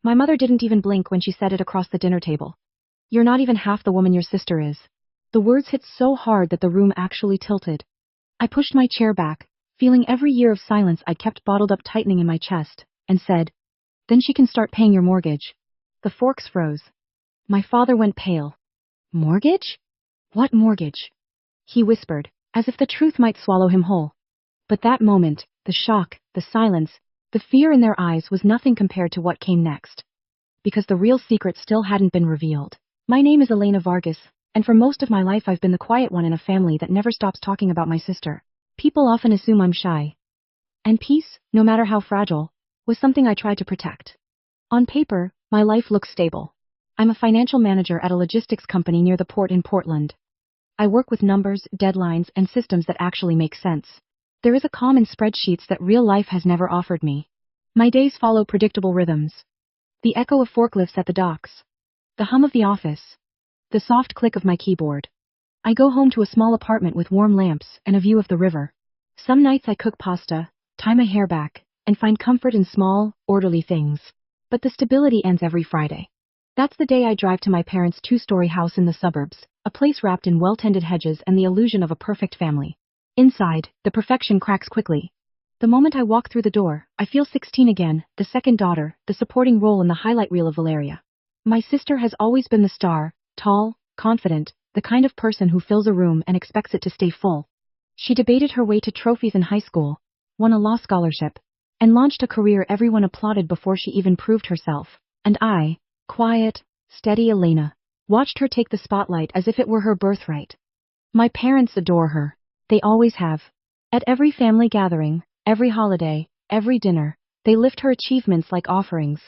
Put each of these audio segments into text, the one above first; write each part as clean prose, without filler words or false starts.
My mother didn't even blink when she said it across the dinner table. You're not even half the woman your sister is. The words hit so hard that the room actually tilted. I pushed my chair back, feeling every year of silence I'd kept bottled up tightening in my chest, and said, "Then she can start paying your mortgage." The forks froze. My father went pale. "Mortgage? What mortgage?" he whispered, as if the truth might swallow him whole. But that moment, the shock, the silence, the fear in their eyes was nothing compared to what came next. Because the real secret still hadn't been revealed. My name is Elena Vargas, and for most of my life I've been the quiet one in a family that never stops talking about my sister. People often assume I'm shy. And peace, no matter how fragile, was something I tried to protect. On paper, my life looks stable. I'm a financial manager at a logistics company near the port in Portland. I work with numbers, deadlines, and systems that actually make sense. There is a calm in spreadsheets that real life has never offered me. My days follow predictable rhythms. The echo of forklifts at the docks. The hum of the office. The soft click of my keyboard. I go home to a small apartment with warm lamps and a view of the river. Some nights I cook pasta, tie my hair back, and find comfort in small, orderly things. But the stability ends every Friday. That's the day I drive to my parents' two-story house in the suburbs, a place wrapped in well-tended hedges and the illusion of a perfect family. Inside, the perfection cracks quickly. The moment I walk through the door, I feel 16 again, the second daughter, the supporting role in the highlight reel of Valeria. My sister has always been the star, tall, confident, the kind of person who fills a room and expects it to stay full. She debated her way to trophies in high school, won a law scholarship, and launched a career everyone applauded before she even proved herself. And I, quiet, steady Elena, watched her take the spotlight as if it were her birthright. My parents adore her. They always have. At every family gathering, every holiday, every dinner, they lift her achievements like offerings.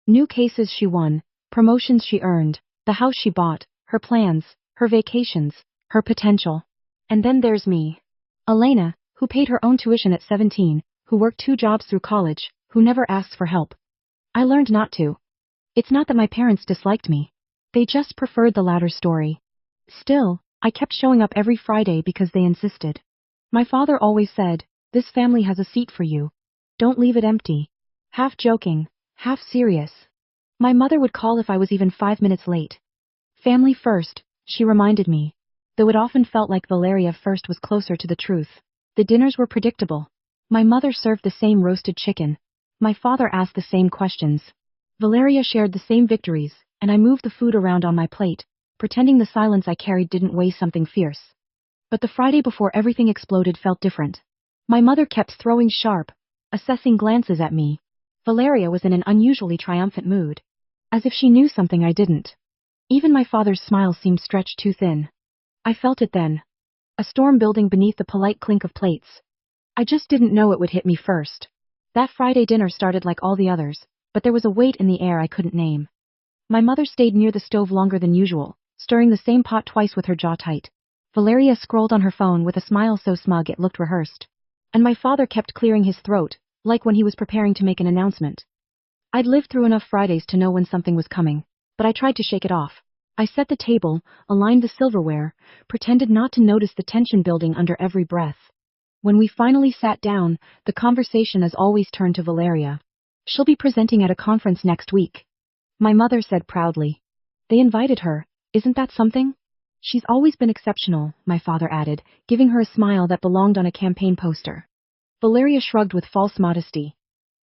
New cases she won, promotions she earned, the house she bought, her plans, her vacations, her potential. And then there's me. Elena, who paid her own tuition at 17, who worked 2 jobs through college, who never asks for help. I learned not to. It's not that my parents disliked me. They just preferred the latter story. Still, I kept showing up every Friday because they insisted. My father always said, "This family has a seat for you. Don't leave it empty." Half joking, half serious. My mother would call if I was even 5 minutes late. Family first, she reminded me. Though it often felt like Valeria first was closer to the truth. The dinners were predictable. My mother served the same roasted chicken. My father asked the same questions. Valeria shared the same victories, and I moved the food around on my plate, pretending the silence I carried didn't weigh something fierce. But the Friday before everything exploded felt different. My mother kept throwing sharp, assessing glances at me. Valeria was in an unusually triumphant mood. As if she knew something I didn't. Even my father's smile seemed stretched too thin. I felt it then. A storm building beneath the polite clink of plates. I just didn't know it would hit me first. That Friday dinner started like all the others, but there was a weight in the air I couldn't name. My mother stayed near the stove longer than usual, stirring the same pot twice with her jaw tight. Valeria scrolled on her phone with a smile so smug it looked rehearsed. And my father kept clearing his throat, like when he was preparing to make an announcement. I'd lived through enough Fridays to know when something was coming, but I tried to shake it off. I set the table, aligned the silverware, pretended not to notice the tension building under every breath. When we finally sat down, the conversation as always turned to Valeria. She'll be presenting at a conference next week. My mother said proudly. They invited her, isn't that something? She's always been exceptional, my father added, giving her a smile that belonged on a campaign poster. Valeria shrugged with false modesty.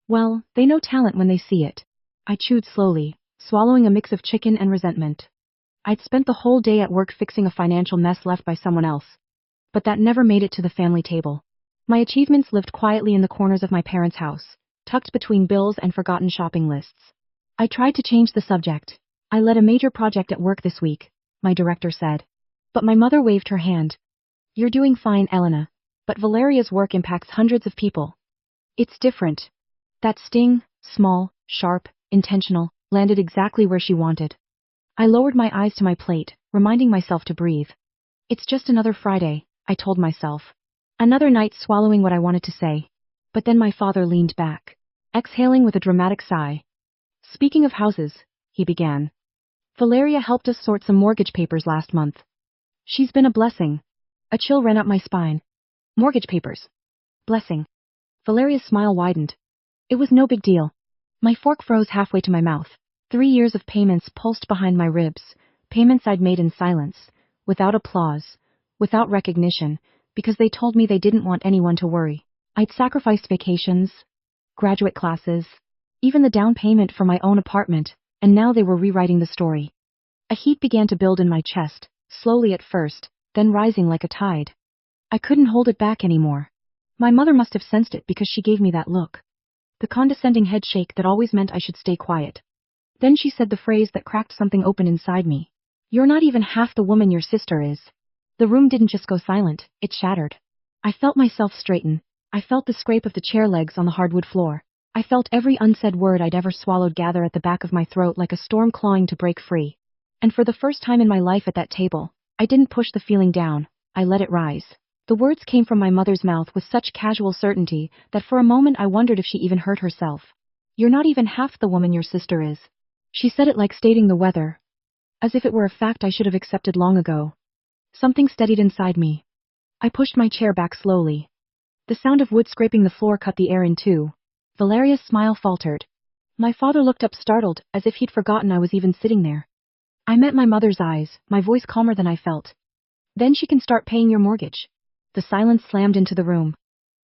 Well, they know talent when they see it. I chewed slowly, swallowing a mix of chicken and resentment. I'd spent the whole day at work fixing a financial mess left by someone else. But that never made it to the family table. My achievements lived quietly in the corners of my parents' house, tucked between bills and forgotten shopping lists. I tried to change the subject. I led a major project at work this week, my director said. But my mother waved her hand. You're doing fine, Elena. But Valeria's work impacts hundreds of people. It's different. That sting, small, sharp, intentional, landed exactly where she wanted. I lowered my eyes to my plate, reminding myself to breathe. It's just another Friday, I told myself. Another night swallowing what I wanted to say. But then my father leaned back, exhaling with a dramatic sigh. Speaking of houses, he began. Valeria helped us sort some mortgage papers last month. She's been a blessing. A chill ran up my spine. Mortgage papers. Blessing. Valeria's smile widened. It was no big deal. My fork froze halfway to my mouth. 3 years of payments pulsed behind my ribs, payments I'd made in silence, without applause, without recognition, because they told me they didn't want anyone to worry. I'd sacrificed vacations, graduate classes, even the down payment for my own apartment, and now they were rewriting the story. A heat began to build in my chest, slowly at first, then rising like a tide. I couldn't hold it back anymore. My mother must have sensed it because she gave me that look. The condescending headshake that always meant I should stay quiet. Then she said the phrase that cracked something open inside me. "You're not even half the woman your sister is." The room didn't just go silent, it shattered. I felt myself straighten. I felt the scrape of the chair legs on the hardwood floor. I felt every unsaid word I'd ever swallowed gather at the back of my throat like a storm clawing to break free. And for the first time in my life at that table, I didn't push the feeling down, I let it rise. The words came from my mother's mouth with such casual certainty that for a moment I wondered if she even heard herself. "You're not even half the woman your sister is." She said it like stating the weather, as if it were a fact I should have accepted long ago. Something steadied inside me. I pushed my chair back slowly. The sound of wood scraping the floor cut the air in two. Valeria's smile faltered. My father looked up startled, as if he'd forgotten I was even sitting there. I met my mother's eyes, my voice calmer than I felt. "Then she can start paying your mortgage." The silence slammed into the room.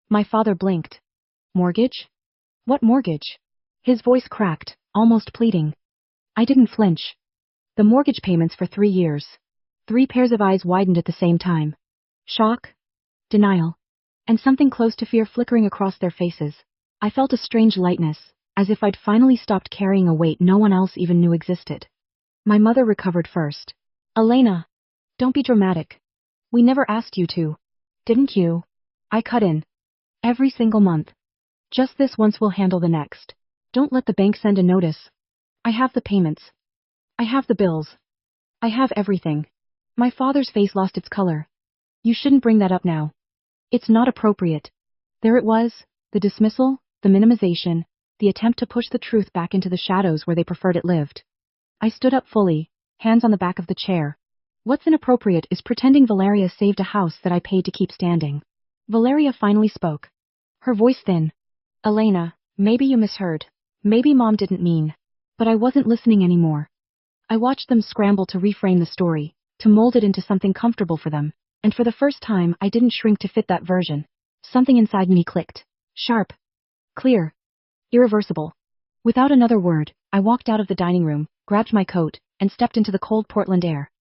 My father blinked. "Mortgage? What mortgage?" His voice cracked, almost pleading. I didn't flinch. "The mortgage payments for 3 years. 3 pairs of eyes widened at the same time. Shock, denial, and something close to fear flickering across their faces. I felt a strange lightness, as if I'd finally stopped carrying a weight no one else even knew existed. My mother recovered first. "Elena, don't be dramatic. We never asked you to. Didn't you?" I cut in. "Every single month. Just this once, we'll handle the next. Don't let the bank send a notice. I have the payments. I have the bills. I have everything." My father's face lost its color. "You shouldn't bring that up now. It's not appropriate." There it was, the dismissal, the minimization, the attempt to push the truth back into the shadows where they preferred it lived. I stood up fully, hands on the back of the chair. "What's inappropriate is pretending Valeria saved a house that I paid to keep standing." Valeria finally spoke. Her voice thin. "Elena, maybe you misheard. Maybe Mom didn't mean." But I wasn't listening anymore. I watched them scramble to reframe the story, to mold it into something comfortable for them, and for the first time I didn't shrink to fit that version. Something inside me clicked. Sharp. Clear. Irreversible. Without another word, I walked out of the dining room, grabbed my coat, and stepped into the cold Portland air.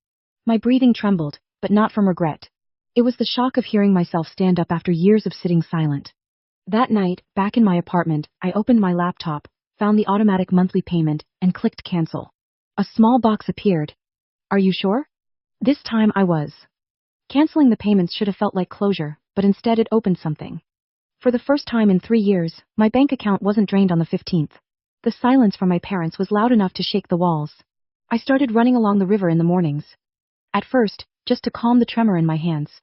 My breathing trembled, but not from regret. It was the shock of hearing myself stand up after years of sitting silent. That night, back in my apartment, I opened my laptop, found the automatic monthly payment, and clicked cancel. A small box appeared. "Are you sure?" This time I was. Canceling the payments should have felt like closure, but instead it opened something. For the first time in 3 years, my bank account wasn't drained on the 15th. The silence from my parents was loud enough to shake the walls. I started running along the river in the mornings. At first, just to calm the tremor in my hands.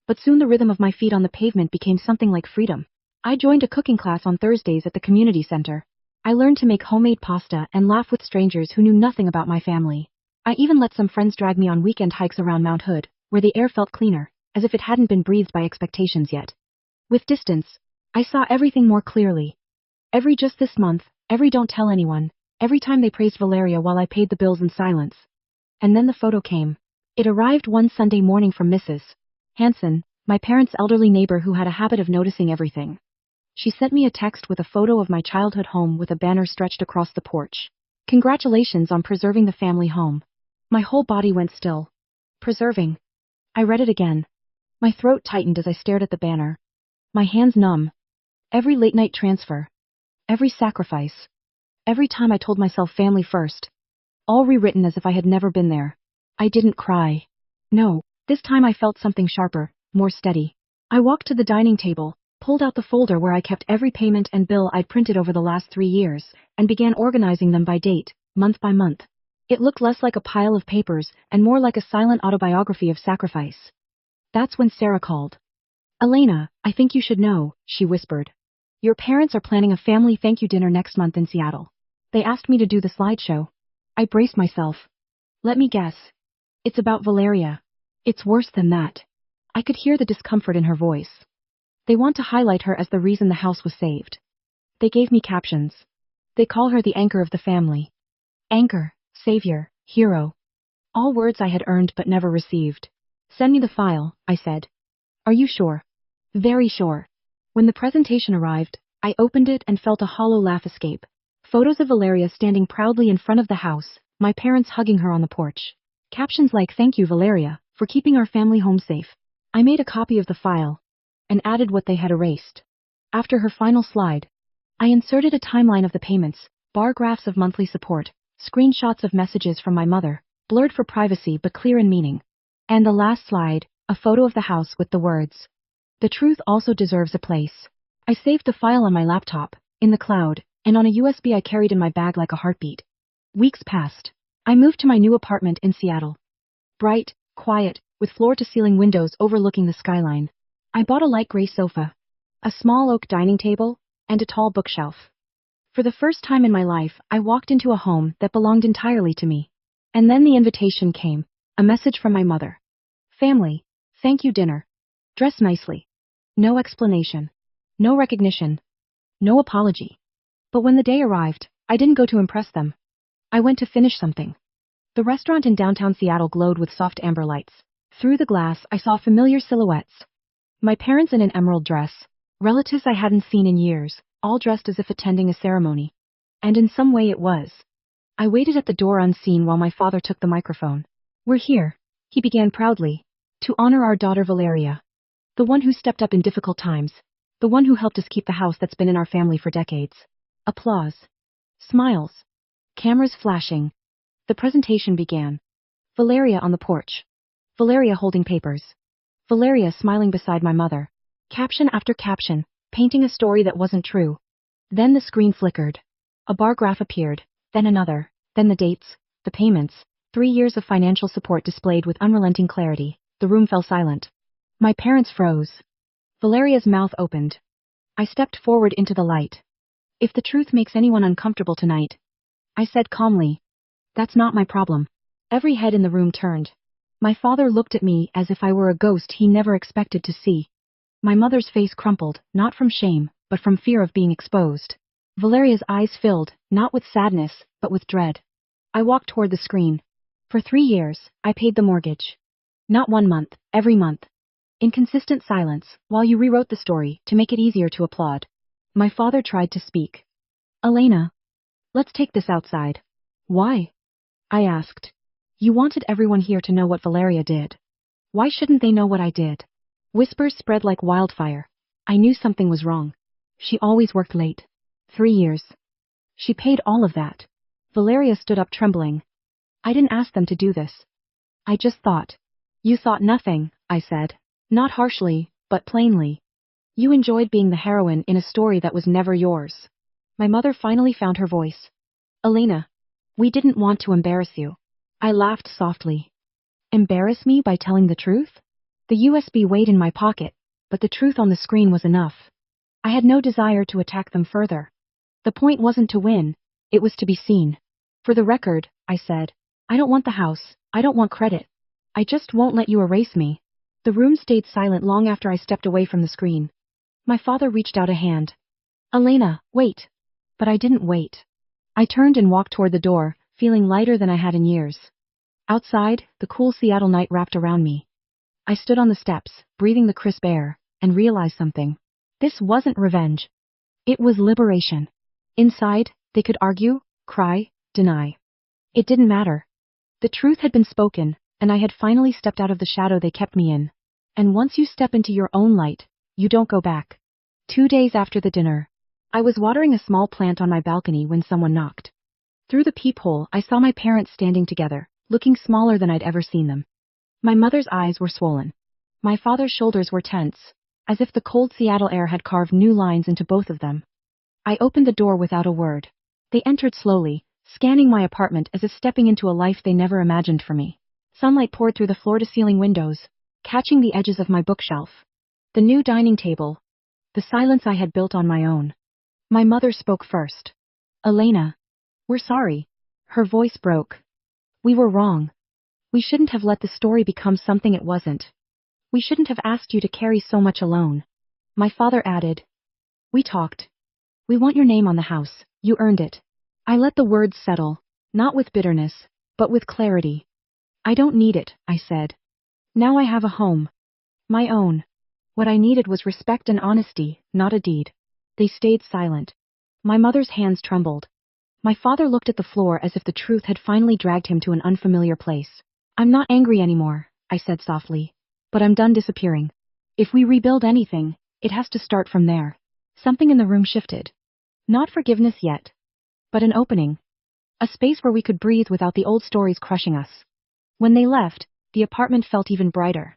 But soon the rhythm of my feet on the pavement became something like freedom. I joined a cooking class on Thursdays at the community center. I learned to make homemade pasta and laugh with strangers who knew nothing about my family. I even let some friends drag me on weekend hikes around Mount Hood, where the air felt cleaner, as if it hadn't been breathed by expectations yet. With distance, I saw everything more clearly. Every "just this month," every "don't tell anyone," every time they praised Valeria while I paid the bills in silence. And then the photo came. It arrived one Sunday morning from Mrs. Hanson, my parents' elderly neighbor who had a habit of noticing everything. She sent me a text with a photo of my childhood home with a banner stretched across the porch. "Congratulations on preserving the family home." My whole body went still. Preserving. I read it again. My throat tightened as I stared at the banner. My hands numb. Every late night transfer. Every sacrifice. Every time I told myself family first. All rewritten as if I had never been there. I didn't cry. No, this time I felt something sharper, more steady. I walked to the dining table, pulled out the folder where I kept every payment and bill I'd printed over the last 3 years, and began organizing them by date, month by month. It looked less like a pile of papers and more like a silent autobiography of sacrifice. That's when Sarah called. "Elena, I think you should know," she whispered. "Your parents are planning a family thank you dinner next month in Seattle. They asked me to do the slideshow." I braced myself. "Let me guess. It's about Valeria." "It's worse than that." I could hear the discomfort in her voice. "They want to highlight her as the reason the house was saved." They gave me captions. They call her the anchor of the family. Anchor, savior, hero. All words I had earned but never received. Send me the file, I said. Are you sure? Very sure. When the presentation arrived, I opened it and felt a hollow laugh escape. Photos of Valeria standing proudly in front of the house, my parents hugging her on the porch. Captions like "Thank you, Valeria, for keeping our family home safe." I made a copy of the file and added what they had erased. After her final slide, I inserted a timeline of the payments, bar graphs of monthly support, screenshots of messages from my mother, blurred for privacy but clear in meaning. And the last slide, a photo of the house with the words, "The truth also deserves a place." I saved the file on my laptop, in the cloud, and on a USB I carried in my bag like a heartbeat. Weeks passed. I moved to my new apartment in Seattle. Bright, quiet, with floor-to-ceiling windows overlooking the skyline. I bought a light gray sofa, a small oak dining table, and a tall bookshelf. For the first time in my life, I walked into a home that belonged entirely to me. And then the invitation came, a message from my mother. "Family, thank you dinner. Dress nicely." No explanation. No recognition. No apology. But when the day arrived, I didn't go to impress them. I went to finish something. The restaurant in downtown Seattle glowed with soft amber lights. Through the glass, I saw familiar silhouettes. My parents in an emerald dress, relatives I hadn't seen in years, all dressed as if attending a ceremony. And in some way it was. I waited at the door unseen while my father took the microphone. "We're here," he began proudly, "to honor our daughter Valeria. The one who stepped up in difficult times. The one who helped us keep the house that's been in our family for decades." Applause. Smiles. Cameras flashing. The presentation began. Valeria on the porch. Valeria holding papers. Valeria smiling beside my mother. Caption after caption, painting a story that wasn't true. Then the screen flickered. A bar graph appeared, then another, then the dates, the payments, 3 years of financial support displayed with unrelenting clarity. The room fell silent. My parents froze. Valeria's mouth opened. I stepped forward into the light. "If the truth makes anyone uncomfortable tonight," I said calmly, "that's not my problem." Every head in the room turned. My father looked at me as if I were a ghost he never expected to see. My mother's face crumpled, not from shame, but from fear of being exposed. Valeria's eyes filled, not with sadness, but with dread. I walked toward the screen. For 3 years, I paid the mortgage. Not 1 month, every month. In consistent silence, while you rewrote the story to make it easier to applaud. My father tried to speak. "Elena, let's take this outside." "Why?" I asked. "You wanted everyone here to know what Valeria did. Why shouldn't they know what I did?" Whispers spread like wildfire. I knew something was wrong. She always worked late. 3 years. She paid all of that. Valeria stood up trembling. "I didn't ask them to do this. I just thought." "You thought nothing," I said. Not harshly, but plainly. "You enjoyed being the heroine in a story that was never yours." My mother finally found her voice. "Elena, we didn't want to embarrass you." I laughed softly. Embarrass me by telling the truth? The USB weighed in my pocket, but the truth on the screen was enough. I had no desire to attack them further. The point wasn't to win, it was to be seen. "For the record," I said, "I don't want the house, I don't want credit. I just won't let you erase me." The room stayed silent long after I stepped away from the screen. My father reached out a hand. "Elena, wait." But I didn't wait. I turned and walked toward the door, feeling lighter than I had in years. Outside, the cool Seattle night wrapped around me. I stood on the steps, breathing the crisp air, and realized something. This wasn't revenge. It was liberation. Inside, they could argue, cry, deny. It didn't matter. The truth had been spoken, and I had finally stepped out of the shadow they kept me in. And once you step into your own light, you don't go back. 2 days after the dinner, I was watering a small plant on my balcony when someone knocked. Through the peephole, I saw my parents standing together, looking smaller than I'd ever seen them. My mother's eyes were swollen. My father's shoulders were tense, as if the cold Seattle air had carved new lines into both of them. I opened the door without a word. They entered slowly, scanning my apartment as if stepping into a life they never imagined for me. Sunlight poured through the floor-to-ceiling windows, catching the edges of my bookshelf. The new dining table. The silence I had built on my own. My mother spoke first. "Elena, we're sorry." Her voice broke. "We were wrong. We shouldn't have let the story become something it wasn't. We shouldn't have asked you to carry so much alone." My father added, "We talked. We want your name on the house, you earned it." I let the words settle, not with bitterness, but with clarity. I don't need it, I said. Now I have a home. My own. What I needed was respect and honesty, not a deed. They stayed silent. My mother's hands trembled. My father looked at the floor as if the truth had finally dragged him to an unfamiliar place. I'm not angry anymore, I said softly. But I'm done disappearing. If we rebuild anything, it has to start from there. Something in the room shifted. Not forgiveness yet, but an opening. A space where we could breathe without the old stories crushing us. When they left, the apartment felt even brighter.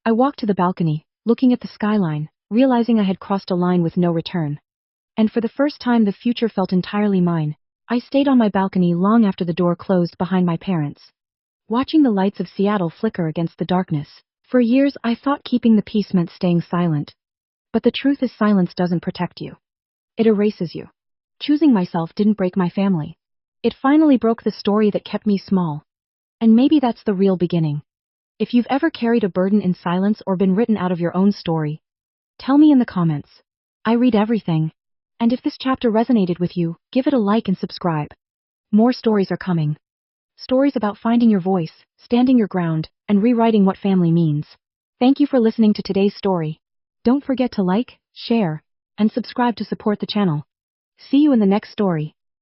I walked to the balcony, looking at the skyline, realizing I had crossed a line with no return. And for the first time the future felt entirely mine. I stayed on my balcony long after the door closed behind my parents. Watching the lights of Seattle flicker against the darkness. For years I thought keeping the peace meant staying silent. But the truth is silence doesn't protect you. It erases you. Choosing myself didn't break my family. It finally broke the story that kept me small. And maybe that's the real beginning. If you've ever carried a burden in silence or been written out of your own story, tell me in the comments. I read everything. And if this chapter resonated with you, give it a like and subscribe. More stories are coming. Stories about finding your voice, standing your ground, and rewriting what family means. Thank you for listening to today's story. Don't forget to like, share, and subscribe to support the channel. See you in the next story.